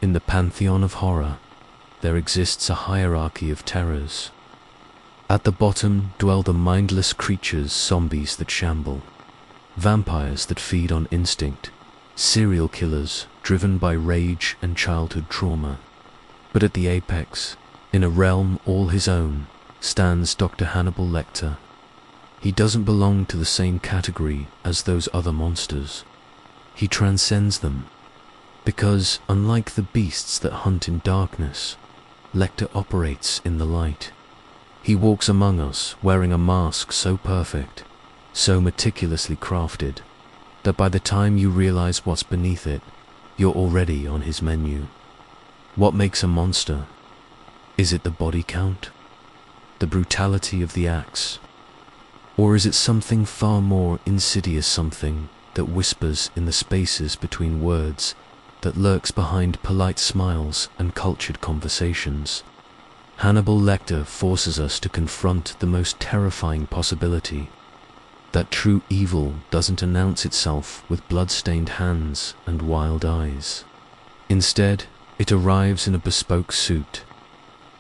In the pantheon of horror, there exists a hierarchy of terrors. At the bottom dwell the mindless creatures, zombies that shamble, vampires that feed on instinct, serial killers driven by rage and childhood trauma. But at the apex, in a realm all his own, stands Dr. Hannibal Lecter. He doesn't belong to the same category as those other monsters. He transcends them, because unlike the beasts that hunt in darkness, Lecter operates in the light. He walks among us wearing a mask so perfect, so meticulously crafted, that by the time you realize what's beneath it, you're already on his menu. What makes a monster? Is it the body count? The brutality of the axe? Or is it something far more insidious, something that whispers in the spaces between words, that lurks behind polite smiles and cultured conversations? Hannibal Lecter forces us to confront the most terrifying possibility, that true evil doesn't announce itself with blood-stained hands and wild eyes. Instead, it arrives in a bespoke suit,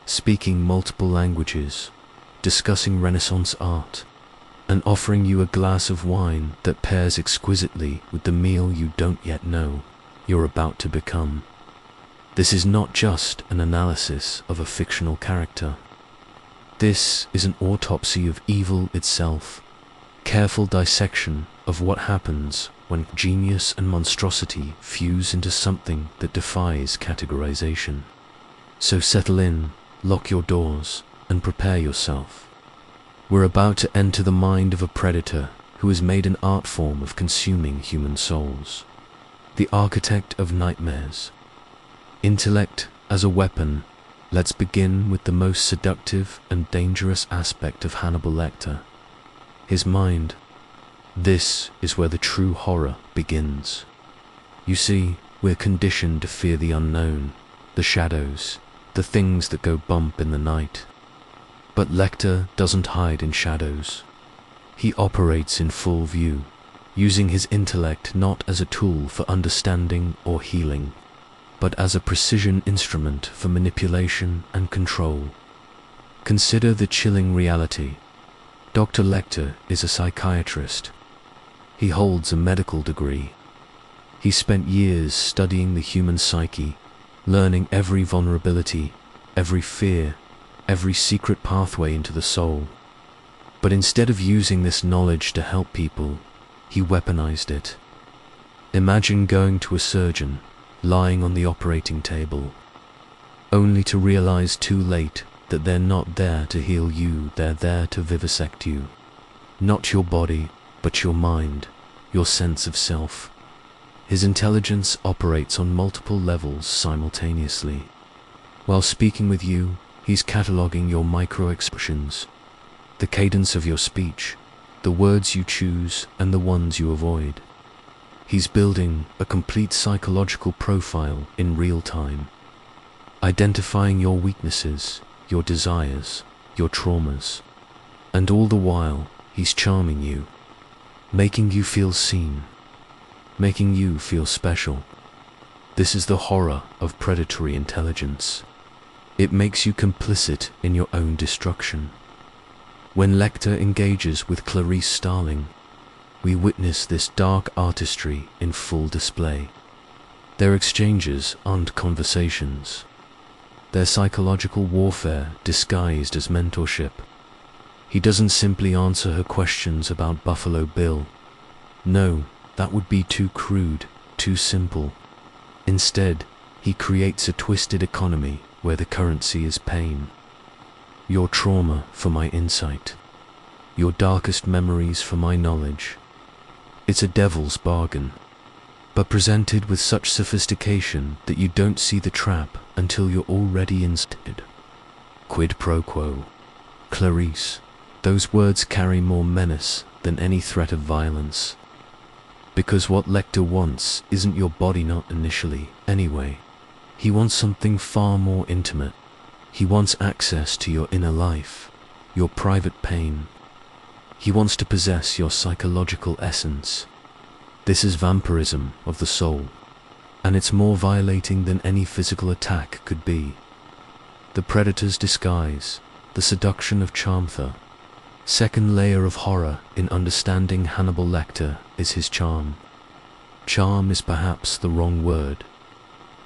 speaking multiple languages, discussing Renaissance art, and offering you a glass of wine that pairs exquisitely with the meal you don't yet know you're about to become. This is not just an analysis of a fictional character. This is an autopsy of evil itself, careful dissection of what happens when genius and monstrosity fuse into something that defies categorization. So settle in, lock your doors, and prepare yourself. We're about to enter the mind of a predator who has made an art form of consuming human souls. The architect of nightmares. Intellect as a weapon. Let's begin with the most seductive and dangerous aspect of Hannibal Lecter, his mind. This is where the true horror begins. You see, we're conditioned to fear the unknown, the shadows, the things that go bump in the night. But Lecter doesn't hide in shadows. He operates in full view, using his intellect not as a tool for understanding or healing, but as a precision instrument for manipulation and control. Consider the chilling reality. Dr. Lecter is a psychiatrist. He holds a medical degree. He spent years studying the human psyche, learning every vulnerability, every fear, every secret pathway into the soul. But instead of using this knowledge to help people, he weaponized it. Imagine going to a surgeon, lying on the operating table, only to realize too late that they're not there to heal you, they're there to vivisect you. Not your body, but your mind, your sense of self. His intelligence operates on multiple levels simultaneously. While speaking with you, he's cataloging your micro-expressions, the cadence of your speech, the words you choose and the ones you avoid. He's building a complete psychological profile in real time, identifying your weaknesses, your desires, your traumas, and all the while he's charming you, making you feel seen, making you feel special. This is the horror of predatory intelligence. It makes you complicit in your own destruction. When Lecter engages with Clarice Starling, we witness this dark artistry in full display. Their exchanges aren't conversations. They're psychological warfare disguised as mentorship. He doesn't simply answer her questions about Buffalo Bill. No, that would be too crude, too simple. Instead, he creates a twisted economy where the currency is pain. Your trauma for my insight. Your darkest memories for my knowledge. It's a devil's bargain, but presented with such sophistication that you don't see the trap until you're already inside. Quid pro quo. Clarice. Those words carry more menace than any threat of violence. Because what Lecter wants isn't your body, not initially, anyway. He wants something far more intimate. He wants access to your inner life, your private pain. He wants to possess your psychological essence. This is vampirism of the soul. and it's more violating than any physical attack could be. The predator's disguise, the seduction of Charmtha. Second layer of horror in understanding Hannibal Lecter is his charm. Charm is perhaps the wrong word.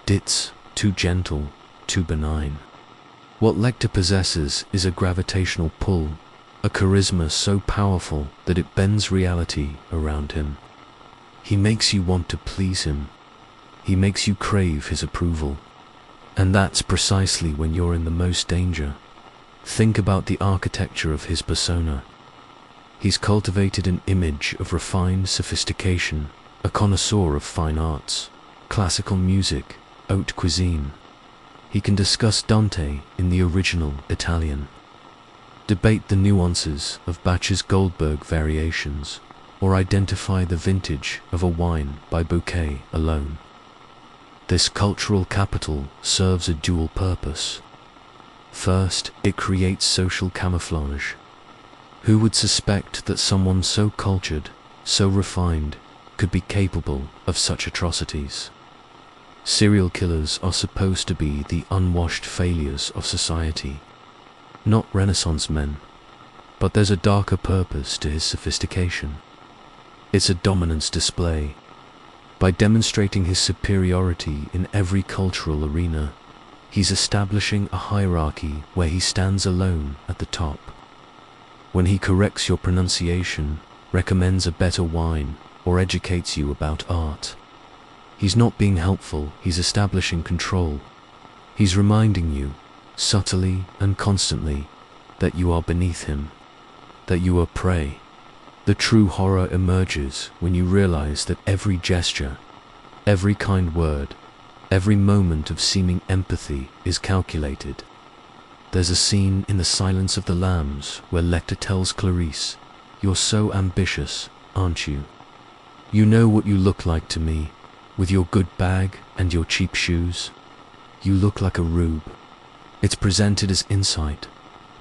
It's too gentle, too benign. What Lecter possesses is a gravitational pull, a charisma so powerful that it bends reality around him. He makes you want to please him. He makes you crave his approval. And that's precisely when you're in the most danger. Think about the architecture of his persona. He's cultivated an image of refined sophistication, a connoisseur of fine arts, classical music, haute cuisine. He can discuss Dante in the original Italian, debate the nuances of Bach's Goldberg variations, or identify the vintage of a wine by bouquet alone. This cultural capital serves a dual purpose. First, it creates social camouflage. Who would suspect that someone so cultured, so refined, could be capable of such atrocities? Serial killers are supposed to be the unwashed failures of society, not Renaissance men. But there's a darker purpose to his sophistication. It's a dominance display. By demonstrating his superiority in every cultural arena, he's establishing a hierarchy where he stands alone at the top. When he corrects your pronunciation, recommends a better wine, or educates you about art, he's not being helpful, he's establishing control. He's reminding you, subtly and constantly, that you are beneath him, that you are prey. The true horror emerges when you realize that every gesture, every kind word, every moment of seeming empathy is calculated. There's a scene in The Silence of the Lambs where Lecter tells Clarice, "You're so ambitious, aren't you? You know what you look like to me, with your good bag and your cheap shoes. You look like a rube." It's presented as insight,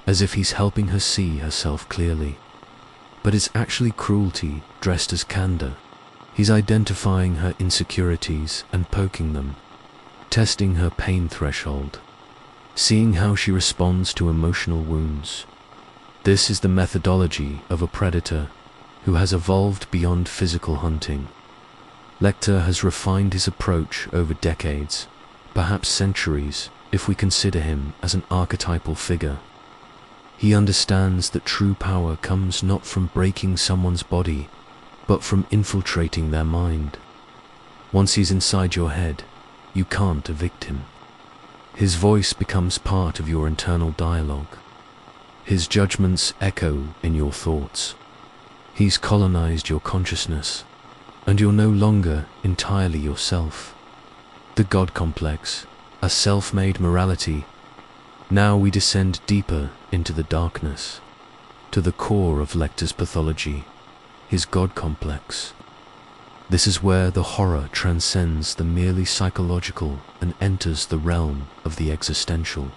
as if he's helping her see herself clearly. But it's actually cruelty dressed as candor. He's identifying her insecurities and poking them, testing her pain threshold, seeing how she responds to emotional wounds. This is the methodology of a predator who has evolved beyond physical hunting. Lecter has refined his approach over decades, perhaps centuries, if we consider him as an archetypal figure. He understands that true power comes not from breaking someone's body, but from infiltrating their mind. Once he's inside your head, you can't evict him. His voice becomes part of your internal dialogue. His judgments echo in your thoughts. He's colonized your consciousness, and you're no longer entirely yourself. The God complex, a self-made morality. Now we descend deeper into the darkness, to the core of Lecter's pathology, his God complex. This is where the horror transcends the merely psychological and enters the realm of the existential.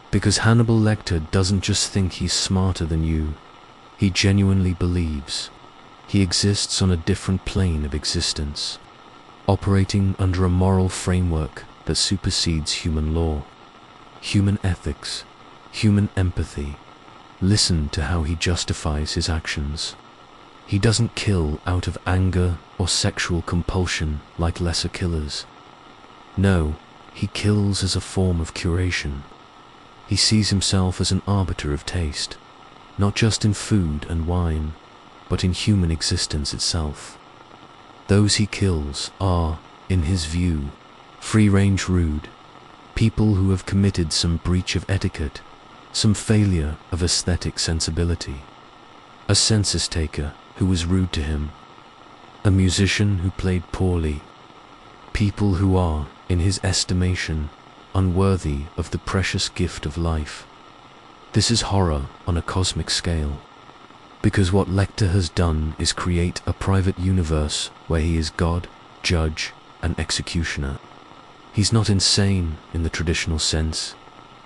Because Hannibal Lecter doesn't just think he's smarter than you, he genuinely believes. He exists on a different plane of existence, operating under a moral framework that supersedes human law, human ethics, human empathy. Listen to how he justifies his actions. He doesn't kill out of anger or sexual compulsion like lesser killers. No, he kills as a form of curation. He sees himself as an arbiter of taste, not just in food and wine, but in human existence itself. Those he kills are, in his view, free-range rude, people who have committed some breach of etiquette, some failure of aesthetic sensibility. A census taker who was rude to him, a musician who played poorly, people who are, in his estimation, unworthy of the precious gift of life. This is horror on a cosmic scale, because what Lecter has done is create a private universe where he is God, judge, and executioner. He's not insane in the traditional sense.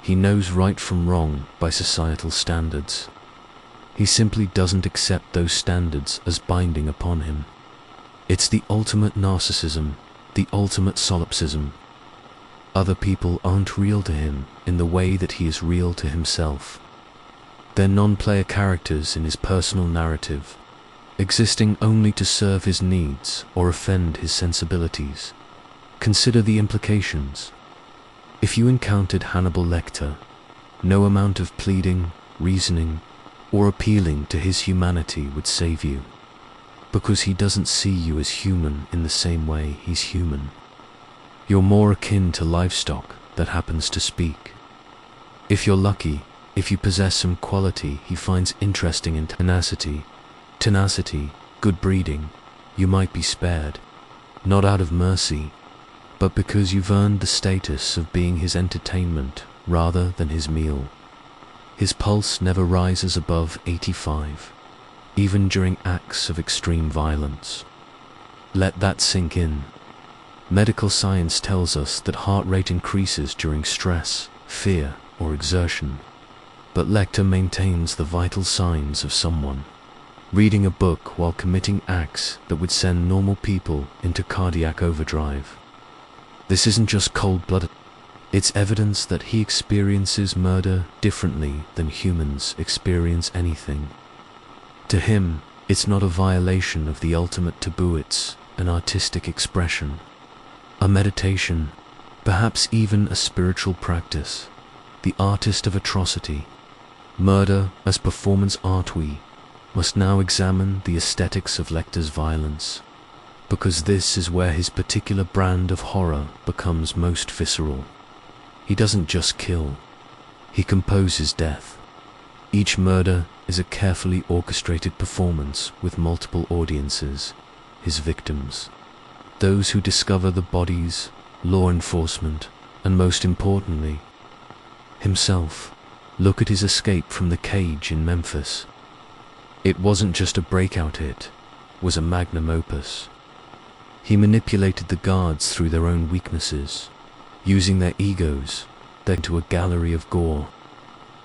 He knows right from wrong by societal standards. He simply doesn't accept those standards as binding upon him. It's the ultimate narcissism, the ultimate solipsism. Other people aren't real to him in the way that he is real to himself. They're non-player characters in his personal narrative, existing only to serve his needs or offend his sensibilities. Consider the implications. If you encountered Hannibal Lecter, no amount of pleading, reasoning, or appealing to his humanity would save you, because he doesn't see you as human in the same way he's human. You're more akin to livestock that happens to speak. If you're lucky, if you possess some quality he finds interesting in tenacity, good breeding, you might be spared, not out of mercy, but because you've earned the status of being his entertainment rather than his meal. His pulse never rises above 85, even during acts of extreme violence. Let that sink in. Medical science tells us that heart rate increases during stress, fear, or exertion, but Lecter maintains the vital signs of someone reading a book while committing acts that would send normal people into cardiac overdrive. This isn't just cold-blooded. It's evidence that he experiences murder differently than humans experience anything. To him, it's not a violation of the ultimate taboo, it's an artistic expression, a meditation, perhaps even a spiritual practice, the artist of atrocity. Murder as performance art. We must now examine the aesthetics of Lecter's violence, because this is where his particular brand of horror becomes most visceral. He doesn't just kill, he composes death. Each murder is a carefully orchestrated performance with multiple audiences, his victims, those who discover the bodies, law enforcement, and most importantly, himself. Look at his escape from the cage in Memphis. It wasn't just a breakout hit, it was a magnum opus. He manipulated the guards through their own weaknesses, using their egos into a gallery of gore.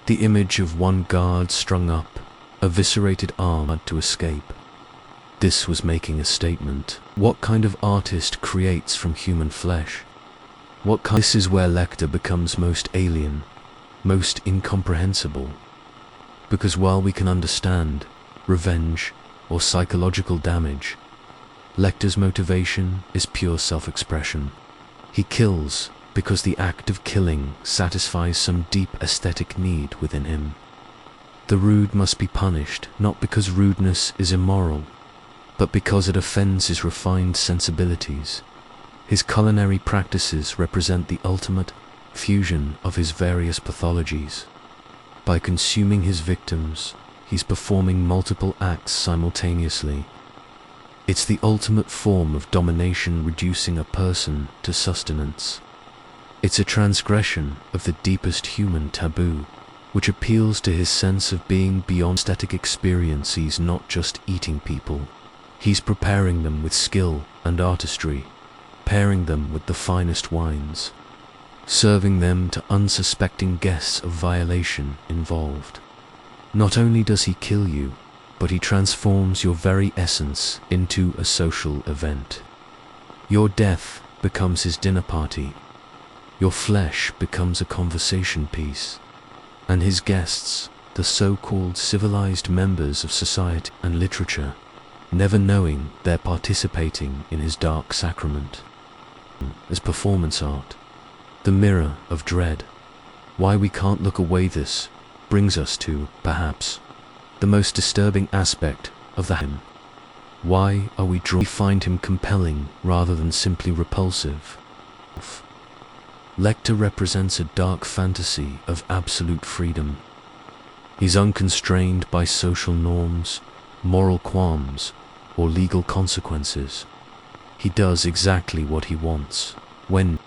The image of one guard strung up, eviscerated arm to escape. This was making a statement. What kind of artist creates from human flesh? This is where Lecter becomes most alien, most incomprehensible. Because while we can understand revenge or psychological damage, Lecter's motivation is pure self-expression. He kills because the act of killing satisfies some deep aesthetic need within him. The rude must be punished, not because rudeness is immoral, but because it offends his refined sensibilities. His culinary practices represent the ultimate fusion of his various pathologies. By consuming his victims, he's performing multiple acts simultaneously. It's the ultimate form of domination, reducing a person to sustenance. It's a transgression of the deepest human taboo, which appeals to his sense of being beyond aesthetic experience. He's not just eating people, he's preparing them with skill and artistry, pairing them with the finest wines, serving them to unsuspecting guests of violation involved. Not only does he kill you, but he transforms your very essence into a social event. Your death becomes his dinner party. Your flesh becomes a conversation piece. And his guests, the so-called civilized members of society and literature, never knowing they're participating in his dark sacrament. As performance art, the mirror of dread. Why we can't look away. This brings us to, perhaps, the most disturbing aspect of the him. Why are we drawn? We find him compelling rather than simply repulsive. Lecter represents a dark fantasy of absolute freedom. He's unconstrained by social norms, moral qualms, or legal consequences. He does exactly what he wants. When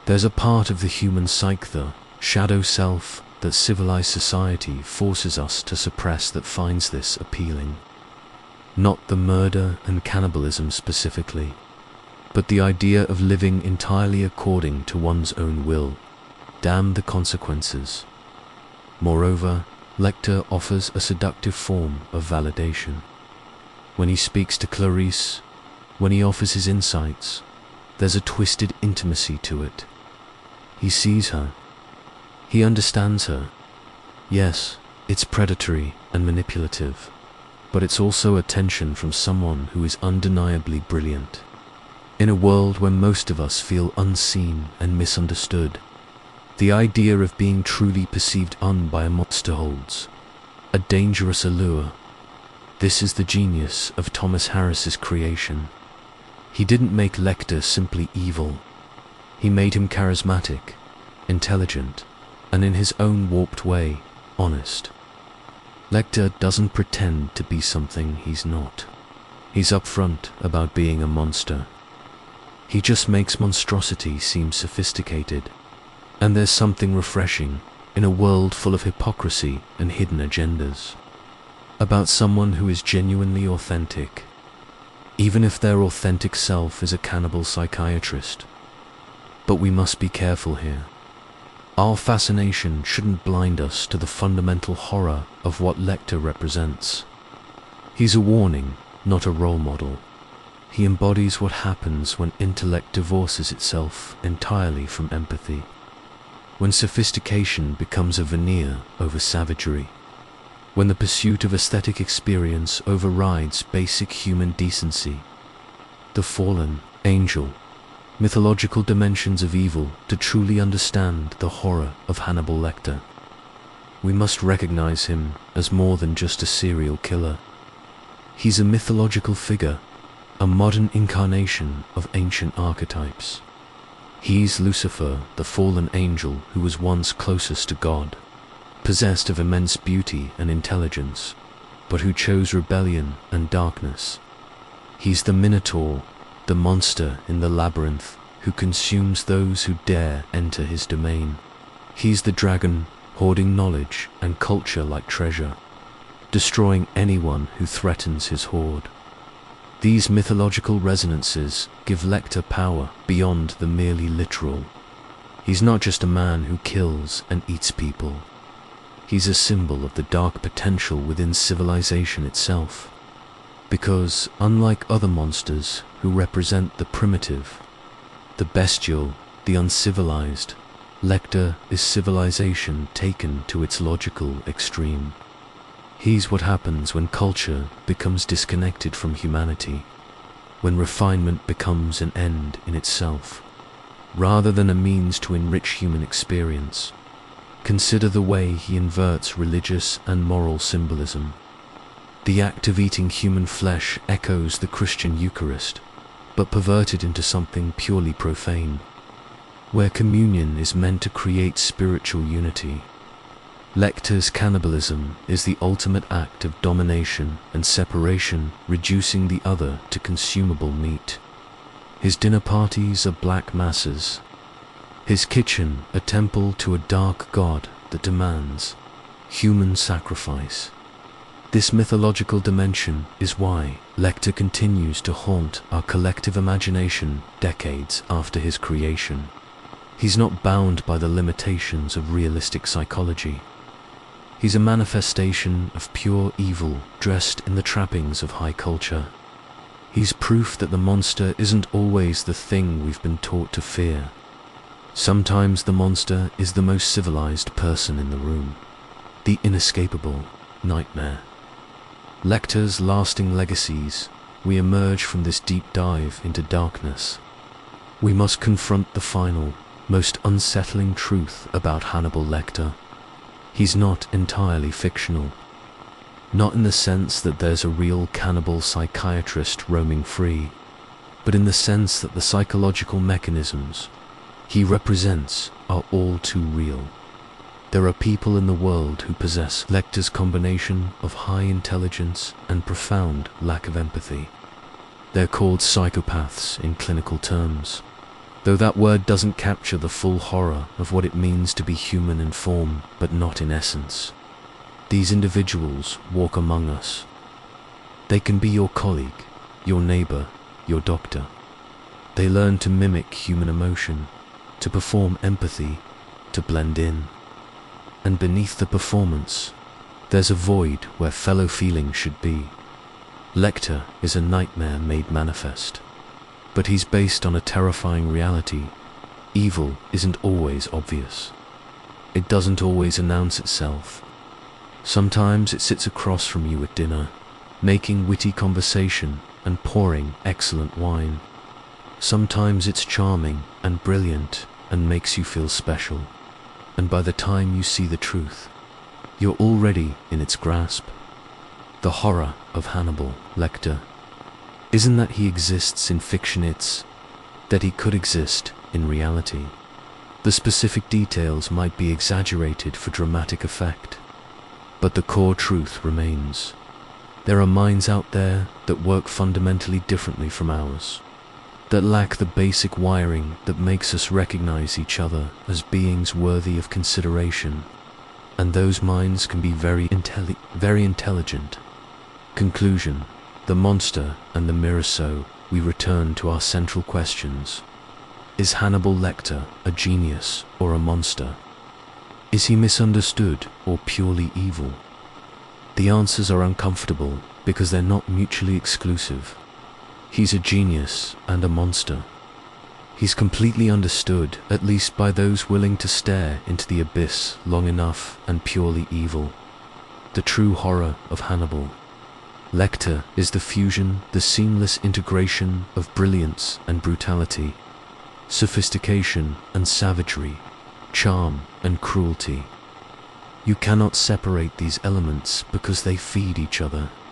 there's a part of the human psyche, the shadow self, that civilized society forces us to suppress, that finds this appealing. Not the murder and cannibalism specifically, but the idea of living entirely according to one's own will. Damn the consequences. Moreover, Lecter offers a seductive form of validation. When he speaks to Clarice, when he offers his insights, there's a twisted intimacy to it. He sees her. He understands her. Yes, it's predatory and manipulative, but it's also attention from someone who is undeniably brilliant. In a world where most of us feel unseen and misunderstood, the idea of being truly perceived by a monster holds a dangerous allure. This is the genius of Thomas Harris's creation. He didn't make Lecter simply evil. He made him charismatic, intelligent, and in his own warped way, honest. Lecter doesn't pretend to be something he's not. He's upfront about being a monster. He just makes monstrosity seem sophisticated. And there's something refreshing in a world full of hypocrisy and hidden agendas, about someone who is genuinely authentic, even if their authentic self is a cannibal psychiatrist. But we must be careful here. Our fascination shouldn't blind us to the fundamental horror of what Lecter represents. He's a warning, not a role model. He embodies what happens when intellect divorces itself entirely from empathy, when sophistication becomes a veneer over savagery, when the pursuit of aesthetic experience overrides basic human decency. The fallen angel, mythological dimensions of evil. To truly understand the horror of Hannibal Lecter, we must recognize him as more than just a serial killer. He's a mythological figure, a modern incarnation of ancient archetypes. He's Lucifer, the fallen angel who was once closest to God, possessed of immense beauty and intelligence, but who chose rebellion and darkness. He's the Minotaur, the monster in the labyrinth who consumes those who dare enter his domain. He's the dragon, hoarding knowledge and culture like treasure, destroying anyone who threatens his hoard. These mythological resonances give Lecter power beyond the merely literal. He's not just a man who kills and eats people. He's a symbol of the dark potential within civilization itself. Because, unlike other monsters who represent the primitive, the bestial, the uncivilized, Lecter is civilization taken to its logical extreme. He's what happens when culture becomes disconnected from humanity, when refinement becomes an end in itself, rather than a means to enrich human experience. Consider the way he inverts religious and moral symbolism. The act of eating human flesh echoes the Christian Eucharist, but perverted into something purely profane, where communion is meant to create spiritual unity. Lecter's cannibalism is the ultimate act of domination and separation, reducing the other to consumable meat. His dinner parties are black masses. His kitchen a temple to a dark god that demands human sacrifice. This mythological dimension is why Lecter continues to haunt our collective imagination decades after his creation. He's not bound by the limitations of realistic psychology. He's a manifestation of pure evil dressed in the trappings of high culture. He's proof that the monster isn't always the thing we've been taught to fear. Sometimes the monster is the most civilized person in the room, the inescapable nightmare. Lecter's lasting legacies. We emerge from this deep dive into darkness. We must confront the final, most unsettling truth about Hannibal Lecter. He's not entirely fictional. Not in the sense that there's a real cannibal psychiatrist roaming free, but in the sense that the psychological mechanisms he represents are all too real. There are people in the world who possess Lecter's combination of high intelligence and profound lack of empathy. They're called psychopaths in clinical terms, though that word doesn't capture the full horror of what it means to be human in form, but not in essence. These individuals walk among us. They can be your colleague, your neighbor, your doctor. They learn to mimic human emotion, to perform empathy, to blend in. And beneath the performance, there's a void where fellow feeling should be. Lecter is a nightmare made manifest. but he's based on a terrifying reality. Evil isn't always obvious. It doesn't always announce itself. Sometimes it sits across from you at dinner, making witty conversation and pouring excellent wine. Sometimes it's charming and brilliant and makes you feel special. And by the time you see the truth, you're already in its grasp. The horror of Hannibal Lecter isn't that he exists in fiction, it's that he could exist in reality. The specific details might be exaggerated for dramatic effect, but the core truth remains. There are minds out there that work fundamentally differently from ours, that lack the basic wiring that makes us recognize each other as beings worthy of consideration. And those minds can be very intelligent. Conclusion: the monster and the mirror. So we return to our central questions. Is Hannibal Lecter a genius or a monster? Is he misunderstood or purely evil? The answers are uncomfortable because they're not mutually exclusive. He's a genius and a monster. He's completely understood, at least by those willing to stare into the abyss long enough, and purely evil. The true horror of Hannibal Lecter is the fusion, the seamless integration of brilliance and brutality, sophistication and savagery, charm and cruelty. You cannot separate these elements because they feed each other.